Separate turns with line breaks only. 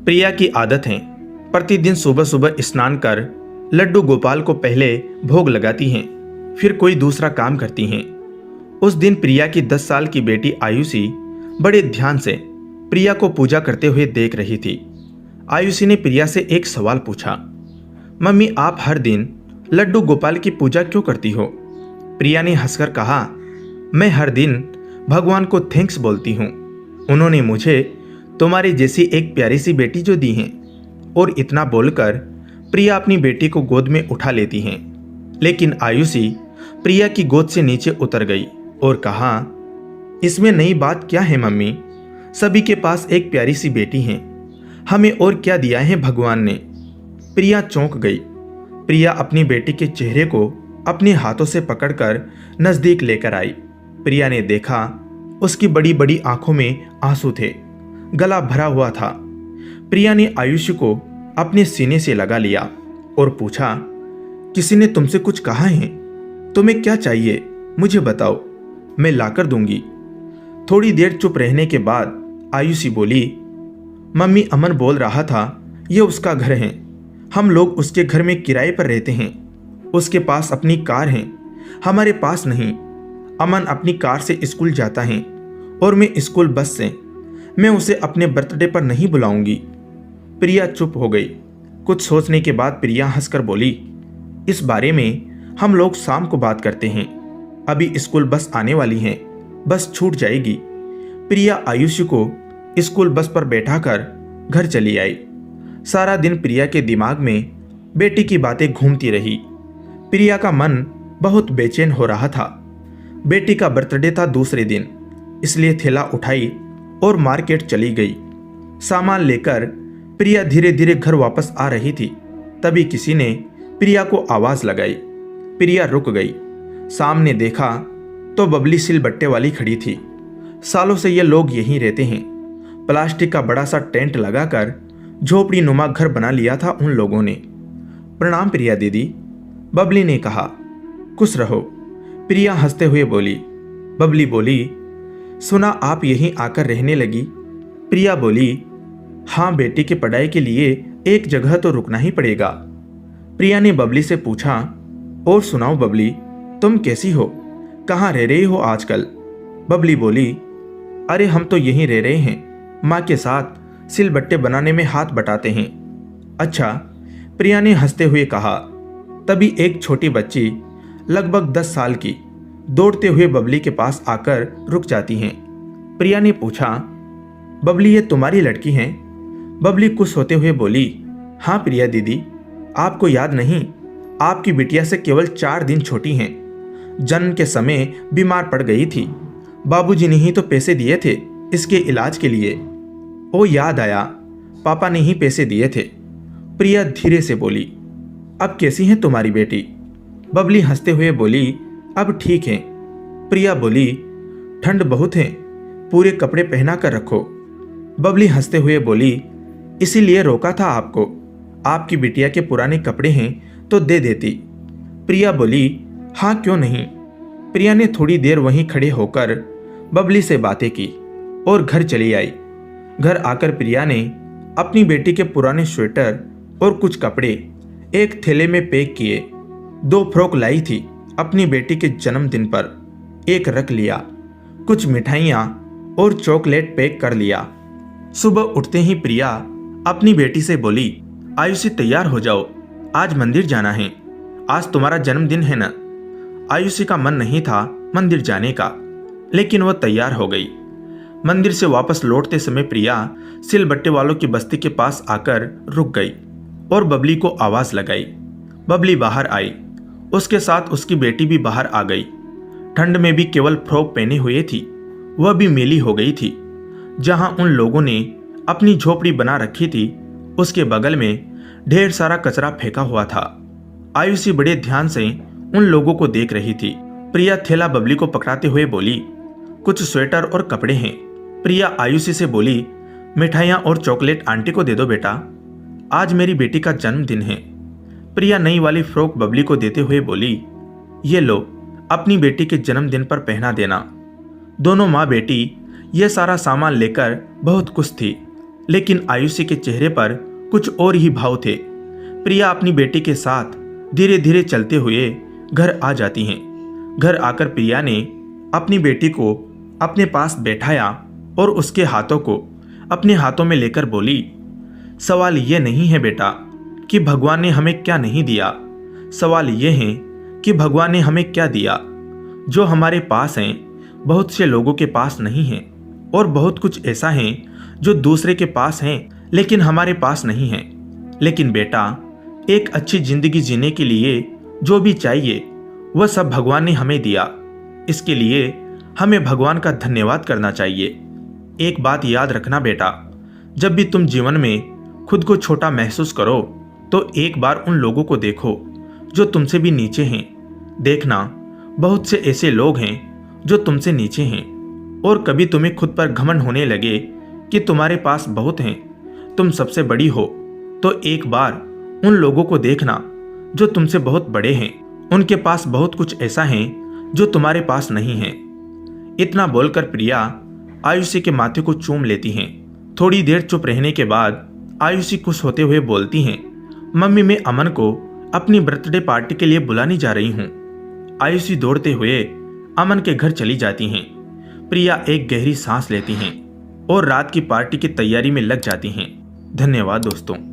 प्रिया की आदत है प्रतिदिन सुबह सुबह स्नान कर लड्डू गोपाल को पहले भोग लगाती हैं, फिर कोई दूसरा काम करती हैं। उस दिन प्रिया की 10 साल की बेटी आयुषी बड़े ध्यान से प्रिया को पूजा करते हुए देख रही थी। आयुषी ने प्रिया से एक सवाल पूछा, मम्मी आप हर दिन लड्डू गोपाल की पूजा क्यों करती हो? प्रिया ने हंसकर कहा, मैं हर दिन भगवान को थैंक्स बोलती हूँ। उन्होंने मुझे तुम्हारी जैसी एक प्यारी सी बेटी जो दी है। और इतना बोलकर प्रिया अपनी बेटी को गोद में उठा लेती हैं। लेकिन आयुषी प्रिया की गोद से नीचे उतर गई और कहा, इसमें नई बात क्या है मम्मी? सभी के पास एक प्यारी सी बेटी है, हमें और क्या दिया है भगवान ने? प्रिया चौंक गई। प्रिया अपनी बेटी के चेहरे को अपने हाथों से पकड़कर नजदीक लेकर आई। प्रिया ने देखा उसकी बड़ी बड़ी आंखों में आंसू थे, गला भरा हुआ था। प्रिया ने आयुषी को अपने सीने से लगा लिया और पूछा, किसी ने तुमसे कुछ कहा है? तुम्हें क्या चाहिए मुझे बताओ, मैं लाकर दूंगी। थोड़ी देर चुप रहने के बाद आयुषी बोली, मम्मी अमन बोल रहा था ये उसका घर है, हम लोग उसके घर में किराए पर रहते हैं। उसके पास अपनी कार है, हमारे पास नहीं। अमन अपनी कार से स्कूल जाता है और मैं स्कूल बस से। मैं उसे अपने बर्थडे पर नहीं बुलाऊंगी। प्रिया चुप हो गई। कुछ सोचने के बाद प्रिया हंसकर बोली, इस बारे में हम लोग शाम को बात करते हैं, अभी स्कूल बस आने वाली है, बस छूट जाएगी। प्रिया आयुषी को स्कूल बस पर बैठाकर घर चली आई। सारा दिन प्रिया के दिमाग में बेटी की बातें घूमती रही। प्रिया का मन बहुत बेचैन हो रहा था। बेटी का बर्थडे था दूसरे दिन, इसलिए थैला उठाई और मार्केट चली गई। सामान लेकर प्रिया धीरे धीरे घर वापस आ रही थी, तभी किसी ने प्रिया को आवाज लगाई। प्रिया रुक गई। सामने देखा तो बबली सिलबट्टे वाली खड़ी थी। सालों से ये लोग यहीं रहते हैं। प्लास्टिक का बड़ा सा टेंट लगाकर झोपड़ी नुमा घर बना लिया था उन लोगों ने। प्रणाम प्रिया दीदी, बबली ने कहा। खुश रहो, प्रिया हंसते हुए बोली। बबली बोली, सुना आप यहीं आकर रहने लगी? प्रिया बोली, हाँ बेटी की पढ़ाई के लिए एक जगह तो रुकना ही पड़ेगा। प्रिया ने बबली से पूछा, और सुनाओ बबली, तुम कैसी हो? कहाँ रह रही हो आजकल? बबली बोली, अरे हम तो यहीं रह रहे हैं, माँ के साथ सिलबट्टे बनाने में हाथ बटाते हैं। अच्छा, प्रिया ने हंसते हुए कहा। तभी एक छोटी बच्ची लगभग 10 साल की दौड़ते हुए बबली के पास आकर रुक जाती हैं। प्रिया ने पूछा, बबली ये तुम्हारी लड़की है? बबली खुश होते हुए बोली, हाँ प्रिया दीदी, आपको याद नहीं, आपकी बिटिया से केवल 4 दिन छोटी हैं। जन्म के समय बीमार पड़ गई थी, बाबूजी ने ही तो पैसे दिए थे इसके इलाज के लिए। ओ याद आया, पापा ने ही पैसे दिए थे। प्रिया धीरे से बोली, अब कैसी है तुम्हारी बेटी? बबली हंसते हुए बोली, अब ठीक है। प्रिया बोली, ठंड बहुत है, पूरे कपड़े पहना कर रखो। बबली हंसते हुए बोली, इसीलिए रोका था आपको, आपकी बिटिया के पुराने कपड़े हैं तो दे देती। प्रिया बोली, हाँ क्यों नहीं। प्रिया ने थोड़ी देर वहीं खड़े होकर बबली से बातें की और घर चली आई। घर आकर प्रिया ने अपनी बेटी के पुराने स्वेटर और कुछ कपड़े एक थैले में पैक किए। 2 फ्रॉक लाई थी अपनी बेटी के जन्मदिन पर, एक रख लिया। कुछ मिठाइयाँ और चॉकलेट पैक कर लिया। सुबह उठते ही प्रिया अपनी बेटी से बोली, आयुषी तैयार हो जाओ, आज मंदिर जाना है, आज तुम्हारा जन्मदिन है ना। आयुषी का मन नहीं था मंदिर जाने का, लेकिन वह तैयार हो गई। मंदिर से वापस लौटते समय प्रिया सिलबट्टे वालों की बस्ती के पास आकर रुक गई और बबली को आवाज लगाई। बबली बाहर आई, उसके साथ उसकी बेटी भी बाहर आ गई। ठंड में भी केवल फ्रॉक पहने हुए थी, वह भी मेली हो गई थी। जहां उन लोगों ने अपनी झोपड़ी बना रखी थी, उसके बगल में ढेर सारा कचरा फेंका हुआ था। आयुषी बड़े ध्यान से उन लोगों को देख रही थी। प्रिया थैला बबली को पकड़ाते हुए बोली, कुछ स्वेटर और कपड़े हैं। प्रिया आयुषी से बोली, मिठाइयाँ और चॉकलेट आंटी को दे दो बेटा, आज मेरी बेटी का जन्मदिन है। प्रिया नई वाली फ्रॉक बबली को देते हुए बोली, ये लो, अपनी बेटी के जन्मदिन पर पहना देना। दोनों माँ बेटी ये सारा सामान लेकर बहुत खुश थी। लेकिन आयुषी के चेहरे पर कुछ और ही भाव थे। प्रिया अपनी बेटी के साथ धीरे धीरे चलते हुए घर आ जाती हैं। घर आकर प्रिया ने अपनी बेटी को अपने पास बैठाया और उसके हाथों को अपने हाथों में लेकर बोली, सवाल ये नहीं है बेटा कि भगवान ने हमें क्या नहीं दिया, सवाल ये है कि भगवान ने हमें क्या दिया। जो हमारे पास हैं बहुत से लोगों के पास नहीं है, और बहुत कुछ ऐसा है जो दूसरे के पास हैं लेकिन हमारे पास नहीं है। लेकिन बेटा, एक अच्छी जिंदगी जीने के लिए जो भी चाहिए वह सब भगवान ने हमें दिया। इसके लिए हमें भगवान का धन्यवाद करना चाहिए। एक बात याद रखना बेटा, जब भी तुम जीवन में खुद को छोटा महसूस करो तो एक बार उन लोगों को देखो जो तुमसे भी नीचे हैं। देखना, बहुत से ऐसे लोग हैं जो तुमसे नीचे हैं, और कभी तुम्हें खुद पर घमंड होने लगे कि तुम्हारे पास बहुत हैं, तुम सबसे बड़ी हो, तो एक बार उन लोगों को देखना जो तुमसे बहुत बड़े हैं। उनके पास बहुत कुछ ऐसा है जो तुम्हारे पास नहीं है। इतना बोलकर प्रिया आयुषी के माथे को चूम लेती हैं। थोड़ी देर चुप रहने के बाद आयुषी खुश होते हुए बोलती हैं, मम्मी, मैं अमन को अपनी बर्थडे पार्टी के लिए बुलाने जा रही हूँ। आयुषी दौड़ते हुए अमन के घर चली जाती हैं। प्रिया एक गहरी सांस लेती हैं और रात की पार्टी की तैयारी में लग जाती हैं। धन्यवाद दोस्तों।